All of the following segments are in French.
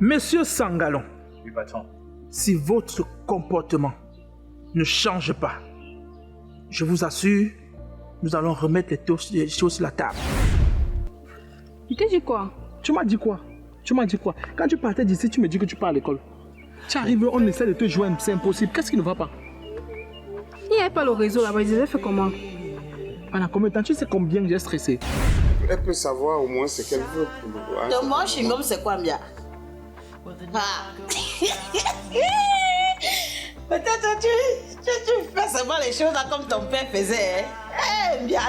Monsieur Sangalon, Oui, patron. si votre comportement ne change pas, je vous assure, nous allons remettre les choses sur la table. Tu t'es dit quoi? Tu m'as dit quoi? Quand tu partais d'ici, tu me dis que tu pars à l'école. Tu arrives, on essaie de te joindre, c'est impossible. Qu'est-ce qui ne va pas? Il n'y avait pas le réseau là-bas, ils avaient fait comment? Pendant combien de temps? Tu sais combien j'ai stressé? Elle peut savoir au moins ce qu'elle veut pour le voir. Donc moi, chewing-gum, c'est quoi, bien? Ah. Peut-être tu fais seulement les choses là comme ton père faisait. Eh, bien,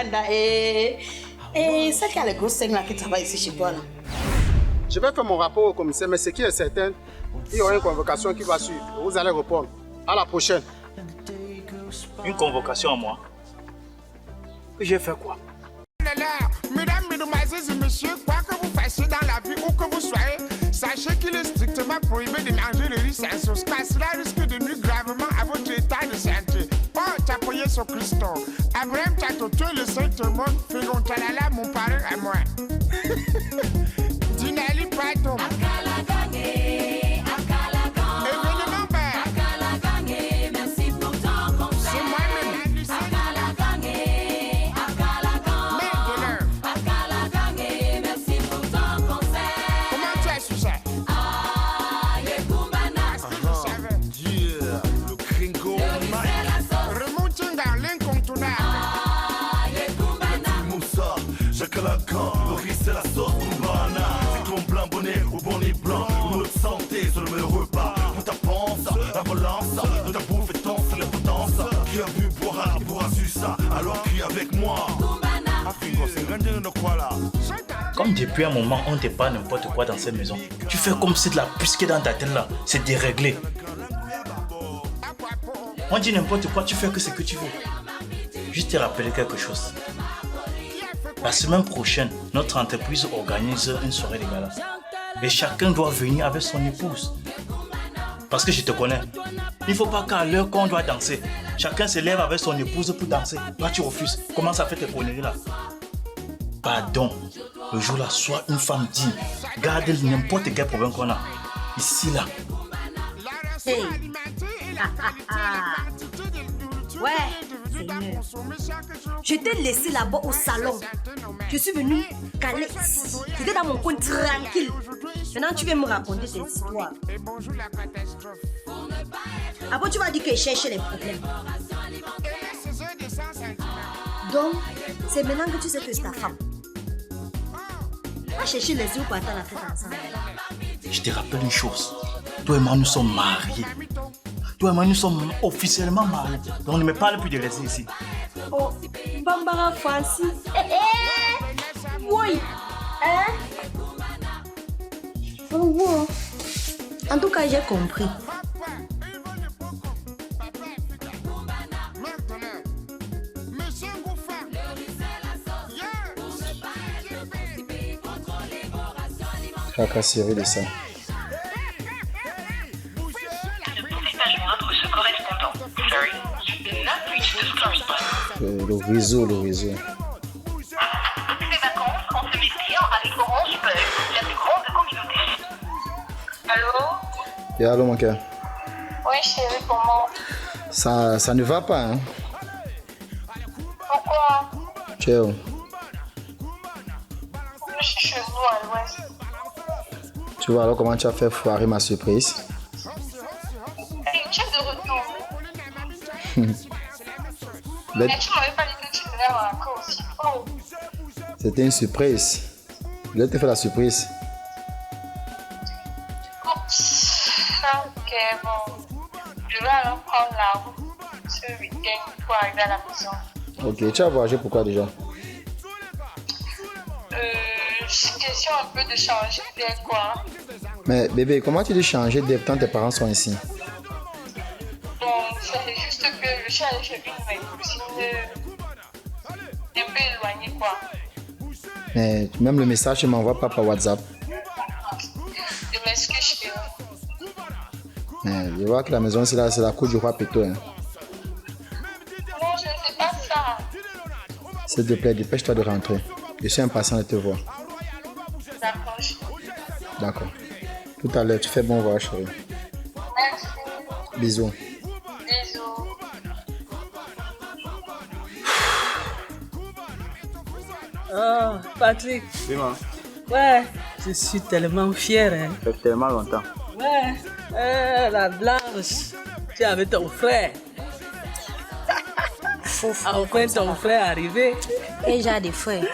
c'est qu'il y a les grosses scènes là qui travaillent ici chez toi là. Je vais faire mon rapport au commissaire, mais ce qui est certain, il y aura une convocation qui va suivre. Vous allez répondre. À la prochaine. Une convocation à moi. Et j'ai fait quoi? Mesdames, mesdemoiselles et messieurs, quoi que vous fassiez dans la vie, où que vous soyez, sachez qu'il est strictement prohibé de manger le riz sans sauce, car cela risque de nuire gravement à votre état de santé. Oh, t'as payé sur Christo. Abraham Tatoto, le Saint-Monde, Fégon Talala, mon parrain à moi. Dinali Pato. Le riz c'est la sauce Kumbana. C'est comme blanc bonnet ou bonnet blanc. Notre santé sur le meilleur repas. Pour ta panse, la balance de ta bouffe et ton c'est la potence. Qui a bu boira, qui pourra su ça. Alors crie avec moi. Comme depuis un moment on te parle n'importe quoi dans cette maison, tu fais comme si de la pisquée dans ta tête là, c'est déréglé. On dit n'importe quoi, tu fais que ce que tu veux. Juste te rappeler quelque chose. La semaine prochaine, notre entreprise organise une soirée de gala. Et chacun doit venir avec son épouse. Parce que je te connais. Il ne faut pas qu'à l'heure qu'on doit danser, chacun se lève avec son épouse pour danser. Toi tu refuses. Comment ça fait tes conneries là? Pardon. Le jour-là, sois une femme digne. Garde n'importe quel problème qu'on a. Ici là. Hey. Ouais, Seigneur. Je t'ai laissé là-bas au salon. Je suis venue caler ici. J'étais dans mon coin tranquille. Maintenant, tu viens me raconter tes histoires. Après, tu vas dire que je cherche les problèmes. Donc, c'est maintenant que tu sais que c'est ta femme. Va chercher les yeux pour attendre la fête ensemble. Je te rappelle une chose. Toi et moi, nous sommes mariés. Toi et moi, nous sommes officiellement mariés. Donc, on ne me parle plus de laisser ici. Oh, Bambara Francis. Oui. Hein? Oh, en tout cas, j'ai compris. Tracasserie de ça. Le réseau. Ces vacances en se méfiant avec Orange Pearl, la plus grande communauté. Allô? Et allô mon cœur. Oui chérie, comment? Ça ne va pas hein. Pourquoi? Tu es où? Je suis chez vous à l'ouest. Tu vois alors comment tu as fait foirer ma surprise? Et tu es de retour. Mais tu m'avais pas dit que tu venais encore aussi. Oh. c'était une surprise. Je vais te faire la surprise. Ok, bon. Je vais alors prendre la route ce week-end pour arriver à la maison. Ok, tu as voyagé pourquoi déjà? Question un peu de changer d'air quoi. Mais bébé, comment tu dis changer d'air quand tes parents sont ici? Bon, c'est juste que je suis allée chez une de mes cousines un peu éloignée quoi. Mais même le message, tu m'envoies pas par WhatsApp. Je m'excuse chérie. Mais je vois que la maison c'est la cour du roi Péto. Hein. Non, je ne sais pas ça. S'il te plaît, dépêche-toi de rentrer. Je suis impatient de te voir. D'accord. D'accord. Tout à l'heure, tu fais bon voyage, chérie. Merci. Bisous. Bisous. Oh, Patrick. Oui, maman. Ouais, je suis tellement fière. Hein. Ça fait tellement longtemps. Ouais, la Blanche, tu es avec ton frère. Enfin, ton frère est arrivé. Et j'ai des frères.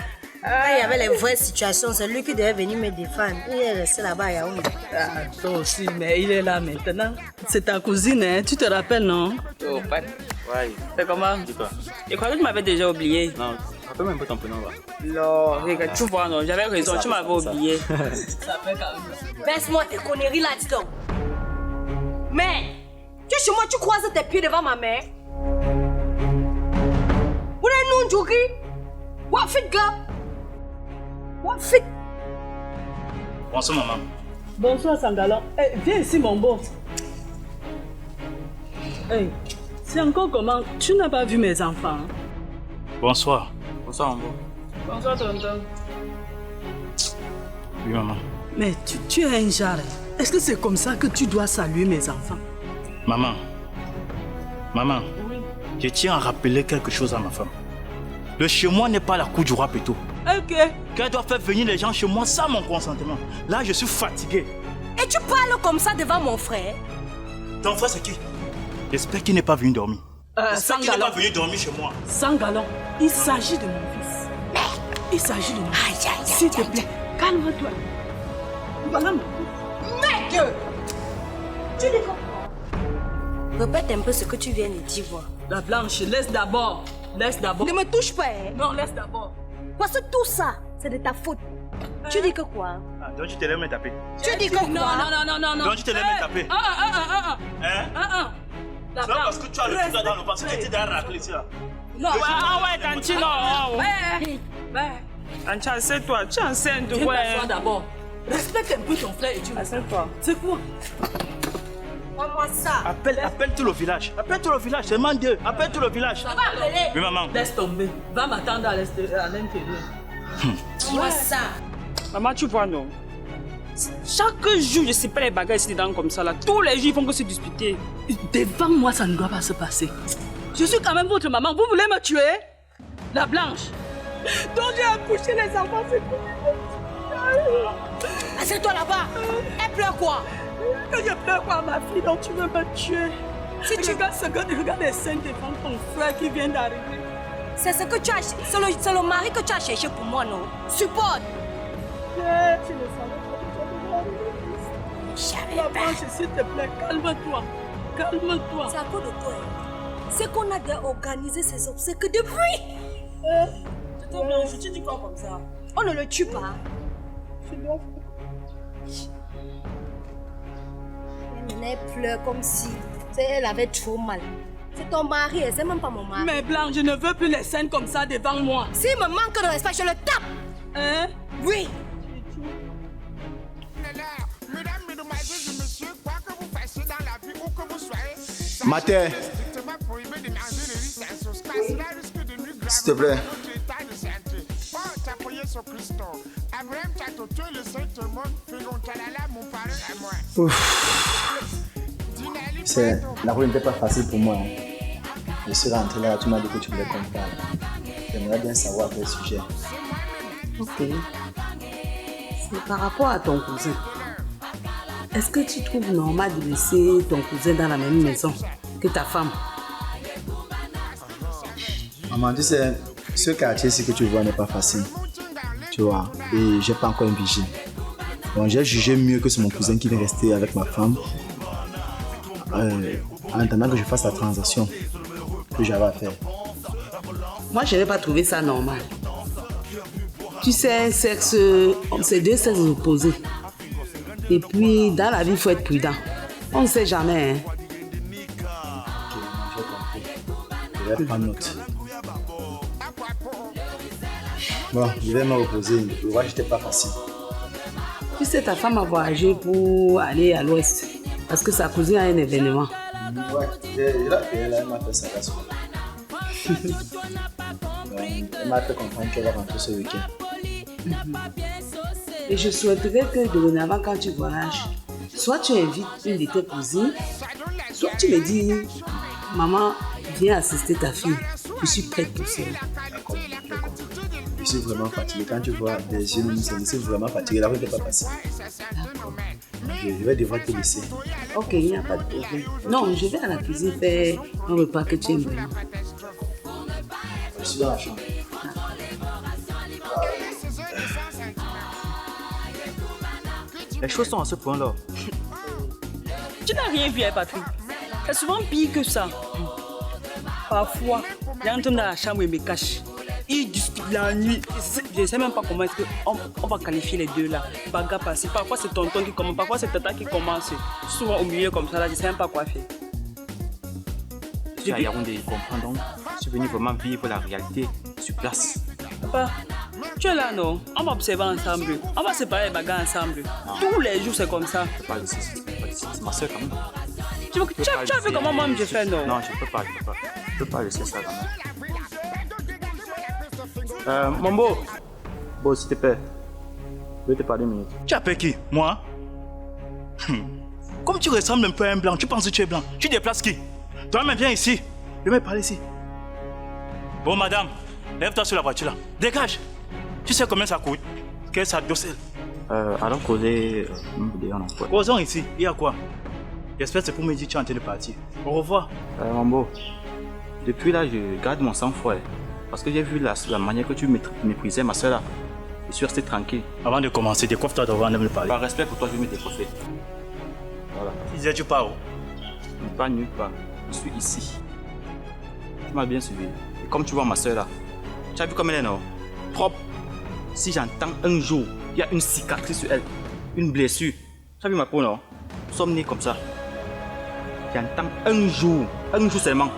Quand il y avait les vraies situations, c'est lui qui devait venir me défendre. Il est resté là-bas à Yaoundé. Ah, toi aussi, mais il est là maintenant. C'est ta cousine, hein? Tu te rappelles, non? Oh, Pat. Ouais. C'est comment? Dis-toi. Je crois que tu m'avais déjà oublié. Non, rappelle-moi un peu ton prénom là. Non, regarde, tu vois, non, j'avais raison, tu m'avais oublié. Ça fait quand même. Baisse-moi tes conneries là, dis donc. Mais, tu es chez moi, tu croises tes pieds devant ma mère. Vous êtes non, Djoki? What fit, gars? What fit? Bonsoir, maman. Bonsoir, Sangalon. Hey, viens ici, mon boss. Hey, c'est encore comment? Tu n'as pas vu mes enfants? Hein? Bonsoir. Bonsoir, maman. Bonsoir, tonton. Oui, maman. Mais tu es un genre. Est-ce que c'est comme ça que tu dois saluer mes enfants? Maman. Maman. Oui. Je tiens à rappeler quelque chose à ma femme. Le chez moi n'est pas la cour du roi Péto. Ok. Qu'elle doit faire venir les gens chez moi sans mon consentement. Là, je suis fatigué. Et tu parles comme ça devant mon frère? Ton frère, c'est qui? J'espère qu'il n'est pas venu dormir. J'espère qu'il n'est pas venu dormir chez moi. Sangalon, il s'agit de mon fils. Il s'agit de mon fils. S'il te plaît, calme-toi. Voilà mon fils. Mec! Tu dis quoi? Répète un peu ce que tu viens de dire, voir. La Blanche, laisse d'abord. Laisse d'abord. Ne me touche pas, hein? Non, laisse d'abord. Parce que tout ça, c'est de ta faute. Tu dis que quoi? Ah, donc tu te lèves me taper. Tu dis que quoi? Non. Donc tu te lèves me taper. Hein? La C'est pas parce que tu as le tout là dans le passé que tu es dans la raclée ici là. Non, ouais, Tanti, non. Ouais. Tanti, assieds-toi, tu es enceinte, Viens ouais. t'asseoir d'abord. Respecte un peu ton frère et tu Assieds-toi. C'est quoi? Prends-moi ça. Appelle tout le village. Appelle tout le village. C'est Mandé. Appelle tout le village. Ça va appeler. Oui, maman. Laisse tomber. Va m'attendre à l'intérieur. Prends-moi ça. Maman, tu vois, non. Chaque jour, je sais pas les bagages ici dedans comme ça, là. Tous les jours, ils font que se disputer. Devant moi, ça ne doit pas se passer. Je suis quand même votre maman. Vous voulez me tuer? La Blanche. Donc j'ai accouché les enfants, c'est tout. Assieds-toi là-bas. Elle pleure quoi? Quand je pleure quoi, ma fille, donc tu veux me tuer? Si tu regardes les scènes devant ton frère qui vient d'arriver. C'est ce que tu as... C'est le mari que tu as cherché pour moi, non? Supporte. Tu le savais. La Blanche, s'il te plaît, calme-toi. Calme-toi. C'est à cause de toi. C'est qu'on a organisé ces obsèques depuis. Blanche, tu dis quoi comme ça? On ne le tue pas. Elle pleure comme si elle avait trop mal. C'est ton mari, c'est même pas mon mari. Mais Blanche, je ne veux plus les scènes comme ça devant moi. S'il me manque de respect, je le tape. Hein? Oui. Mesdames, mesdemoiselles et messieurs, quoi que vous fassiez dans la vie où que vous soyez, Matin. strictement prohibé de manger le riz sans sauce, car cela risque de nuire S'il te plaît. gravement à votre état de santé. Oh, t'appuyer sur Christo. Abraham Tatoto, le Saint-Monde, Figontalala, mon parrain à moi. C'est la route n'était pas facile pour moi. Je suis rentré là, tu m'as dit que tu voulais qu'on parle. J'aimerais bien savoir quel sujet. Ok. C'est par rapport à ton cousin. Est-ce que tu trouves normal de laisser ton cousin dans la même maison que ta femme? Maman, tu sais, ce quartier-ci que tu vois n'est pas facile. Tu vois, et j'ai pas encore une vigile. Donc j'ai jugé mieux que c'est mon cousin qui vient rester avec ma femme. En attendant que je fasse la transaction que j'avais à faire. Moi, je n'ai pas trouvé ça normal. Tu sais, un sexe, c'est deux sexes opposés. Et puis, dans la vie, il faut être prudent. On ne sait jamais. Hein. Ok, j'ai compris. Je vais prendre note. Bon, je vais me reposer. Le voyage n'était pas facile. Tu sais, ta femme a voyagé pour aller à l'ouest. Parce que sa cousine a un événement. Ouais, elle m'a fait ça là. Elle m'a fait comprendre qu'elle va rentrer ce week-end. Et je souhaiterais que dorénavant, quand tu voyages, soit tu invites une de tes cousines, soit tu me dis, maman, viens assister ta fille. Je suis prête pour cela. Je suis vraiment fatigué. Quand tu vois des yeux, je suis vraiment fatigué. La route n'est pas passée. Je vais devoir te laisser. Ok, il n'y a pas de problème. Non, je vais à la cuisine faire un repas que tu aimes bien. Je suis dans la chambre. Les choses sont à ce point-là. Tu n'as rien vu, hein, Patrick. C'est souvent pire que ça. Parfois, il entre dans la chambre et me cache. Il discute la nuit. Je ne sais même pas comment est-ce qu'on va qualifier les deux là. Bagarre passée. Parfois c'est tonton qui commence, parfois c'est tata qui commence. Souvent au milieu comme ça là, je ne sais même pas quoi faire. Je suis à Yaoundé, il comprend donc. Je suis venu vraiment vivre la réalité sur place. Papa, tu es là non? On va observer ensemble. On va séparer les bagarres ensemble. Non. Tous les jours c'est comme ça. C'est ma soeur quand même. Tu as vu comment moi je fais non? Non, je peux pas. Je peux pas laisser ça quand même. Mambo, bon, s'il te plaît, je vais te parler une minute. Tu appelles qui? Moi? Comme tu ressembles un peu à un blanc, tu penses que tu es blanc. Tu déplaces qui? Toi-même, viens ici. Je vais parler ici. Bon, madame, lève-toi sur la voiture là. Dégage. Tu sais combien ça coûte? Quel sac d'ocel? Allons causer en emploi. Causons ici. Il y a quoi? J'espère que c'est pour me dire que tu es en train de partir. Au revoir. Mambo, depuis là, je garde mon sang-froid. Parce que j'ai vu la manière que tu méprisais ma soeur là. Je suis resté tranquille. Avant de commencer, décoiffe-toi devant de me parler. Par respect pour toi, je vais me décoiffer. Voilà. Tu disais tu pars où? Pas nulle part. Je suis ici. Tu m'as bien suivi. Et comme tu vois ma soeur là, tu as vu comme elle est non? Propre. Si j'entends un jour, il y a une cicatrice sur elle, une blessure. Tu as vu ma peau non? Nous sommes nés comme ça. J'entends un jour seulement.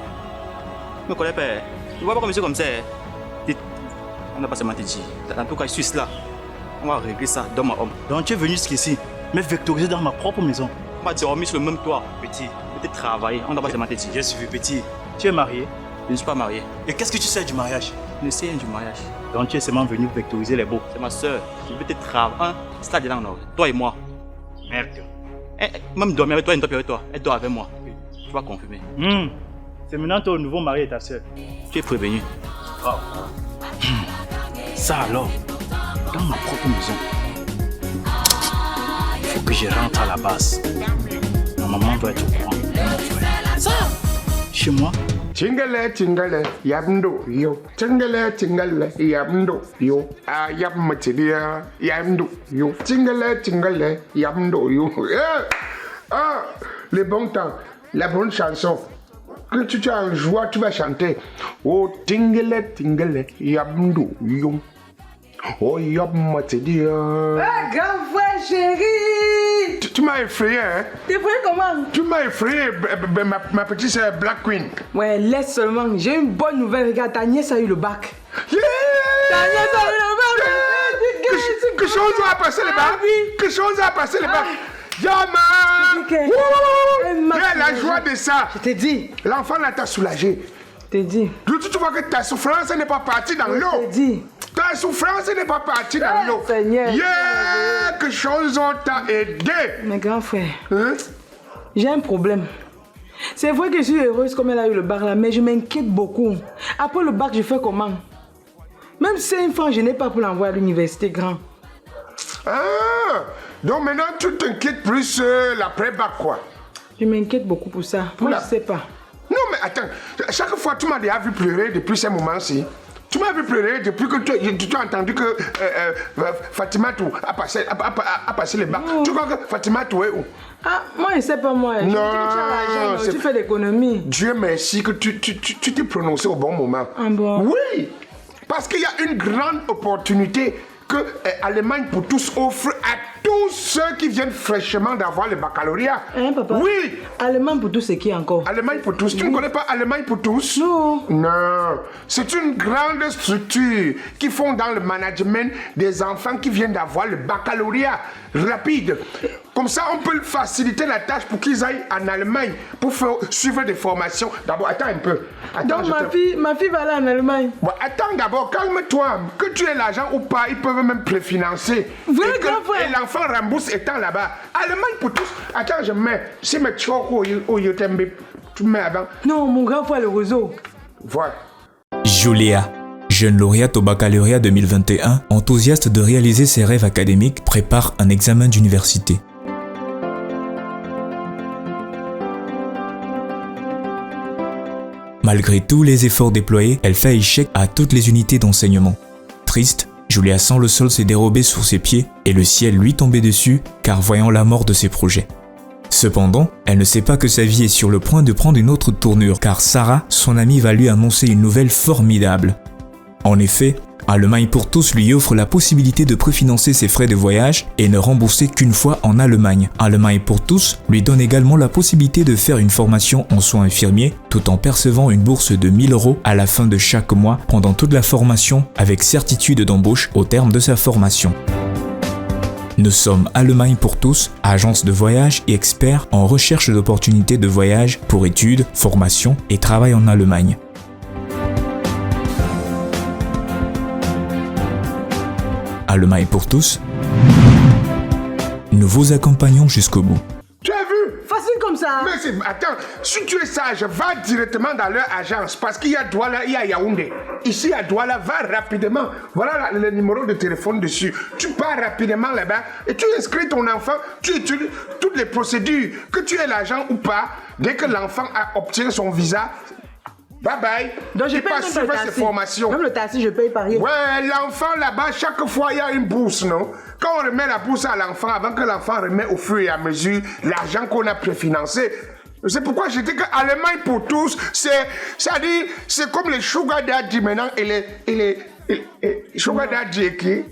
Tu me connais pas? Tu vois pas comme je suis comme ça. On n'a pas seulement te dit. En tout cas, je suis là. On va régler ça dans ma homme. Donc tu es venu jusqu'ici, mais vectorisé dans ma propre maison. On va dormir sur le même toit, petit. Peut-être travailler. On n'a pas seulement te dit. J'ai suivi, petit. Tu es marié? Je ne suis pas marié. Et qu'est-ce que tu sais du mariage? Je ne sais rien du mariage. Donc tu es seulement venu vectoriser les beaux. C'est ma soeur. Je vais te travailler. C'est là-dedans, non? Toi et moi. Merde. Même dormir avec toi, une avec toi. Elle dort avec moi. Tu vas confirmer. C'est maintenant ton nouveau mari et ta soeur. Tu es prévenu. Oh. Ça alors, dans ma propre maison, il faut que je rentre à la base. Ma maman doit être au courant. Ça, chez moi. Tingale, tingale, yamdo, yo. Tingale, tingale, yamdo, yo. Ah, yamatidia, yamdo, yo. Tingale, tingale, yamdo, yo. Ah, les bons temps, la bonne chanson. Quand tu as un joie, tu vas chanter. Oh, tingale, tingale, yamdo, yo. Oh, yamatidia. Ah, grand frère chéri! Tu m'as effrayé, hein? T'es effrayé comment? Tu m'as effrayé, ma petite sœur Black Queen. Ouais, laisse seulement. J'ai une bonne nouvelle. Regarde, ta nièce a eu le bac. Yeah! Ta nièce a eu le bac. Que chose a passé le bac? Que chose a passé le bac? Yaman! Yeah, la joie de ça. Je t'ai dit. L'enfant là t'a soulagé. Je t'ai dit. Tu vois que ta souffrance n'est pas partie dans l'eau. Je t'ai dit. Ta souffrance n'est pas partie dans l'eau. Seigneur. Yeah! Que chose on t'a aidé. Mes grands frères. Hein? J'ai un problème. C'est vrai que je suis heureuse comme elle a eu le bac là, mais je m'inquiète beaucoup. Après le bac, je fais comment? Même si c'est une femme, je n'ai pas pour l'envoyer à l'université grand. Ah! Donc maintenant, tu t'inquiètes plus l'après-bac quoi? Je m'inquiète beaucoup pour ça. Moi, je sais pas. Non, mais attends. Chaque fois, tu m'as déjà vu pleurer depuis ce moment-ci. Tu m'as vu pleurer depuis que tu as entendu que Fatima a passé le bac. Tu crois que Fatima est où? Ah, moi, je ne sais pas moi. Non, tu fais l'économie. Dieu merci que tu t'es prononcé au bon moment. Ah bon? Oui, parce qu'il y a une grande opportunité que Allemagne pour tous offre à tous ceux qui viennent fraîchement d'avoir le baccalauréat. Hein, papa? Oui. Allemagne pour tous, c'est qui encore? Allemagne pour tous. Tu ne connais pas Allemagne pour tous? Non. Non. C'est une grande structure qui font dans le management des enfants qui viennent d'avoir le baccalauréat rapide. Comme ça, on peut faciliter la tâche pour qu'ils aillent en Allemagne pour suivre des formations. D'abord, attends un peu. Attends, donc ma fille va aller en Allemagne. Bon, attends d'abord, calme-toi. Que tu aies l'argent ou pas, ils peuvent même préfinancer. Vrai grand frère. Et l'enfant rembourse étant là-bas. Allemagne pour tous. Attends, je mets. Si mes choco au Yotembe, tu mets avant. Non, mon grand frère, le réseau. Voilà. Julia, jeune lauréate au baccalauréat 2021, enthousiaste de réaliser ses rêves académiques, prépare un examen d'université. Malgré tous les efforts déployés, elle fait échec à toutes les unités d'enseignement. Triste, Julia sent le sol se dérober sous ses pieds et le ciel lui tomber dessus, car voyant la mort de ses projets. Cependant, elle ne sait pas que sa vie est sur le point de prendre une autre tournure, car Sarah, son amie, va lui annoncer une nouvelle formidable. En effet, Allemagne pour tous lui offre la possibilité de préfinancer ses frais de voyage et ne rembourser qu'une fois en Allemagne. Allemagne pour tous lui donne également la possibilité de faire une formation en soins infirmiers tout en percevant une bourse de 1 000 € à la fin de chaque mois pendant toute la formation avec certitude d'embauche au terme de sa formation. Nous sommes Allemagne pour tous, agence de voyage et experts en recherche d'opportunités de voyage pour études, formation et travail en Allemagne. Allemagne pour tous, nous vous accompagnons jusqu'au bout. Tu as vu? Facile comme ça. Mais attends, si tu es sage, va directement dans leur agence parce qu'il y a Douala, il y a Yaoundé. Ici à Douala, va rapidement. Voilà le numéro de téléphone dessus. Tu pars rapidement là-bas et tu inscris ton enfant. Tu étudies toutes les procédures, que tu aies l'argent ou pas. Dès que l'enfant a obtenu son visa, bye bye. Donc je paye pas suivre ses formations. Même le taxi, je paye par rien. Ouais, l'enfant là-bas, chaque fois il y a une bourse, non? Quand on remet la bourse à l'enfant, avant que l'enfant remet au fur et à mesure l'argent qu'on a préfinancé. C'est pourquoi je dis que Allemagne pour tous, c'est-à-dire, c'est comme les sugar daddy maintenant et les sugar daddy qui.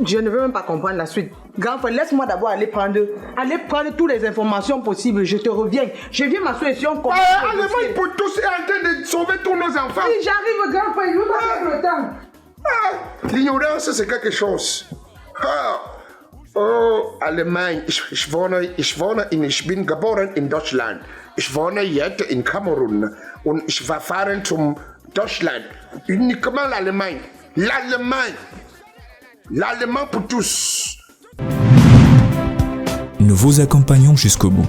Je ne veux même pas comprendre la suite. Grand frère, laisse-moi d'abord aller prendre toutes les informations possibles. Je te reviens. Je viens ma solution comme Allemagne pour tous est en train de sauver tous nos enfants. Si j'arrive, grand frère, il nous donne le temps. L'ignorance, c'est quelque chose. Oh, Allemagne. Ich bin geboren in Deutschland. Ich wohne jetzt in Kamerun. Und ich war fahren zum Deutschland. Uniquement l'Allemagne. L'Allemagne. L'Allemand pour tous. Nous vous accompagnons jusqu'au bout.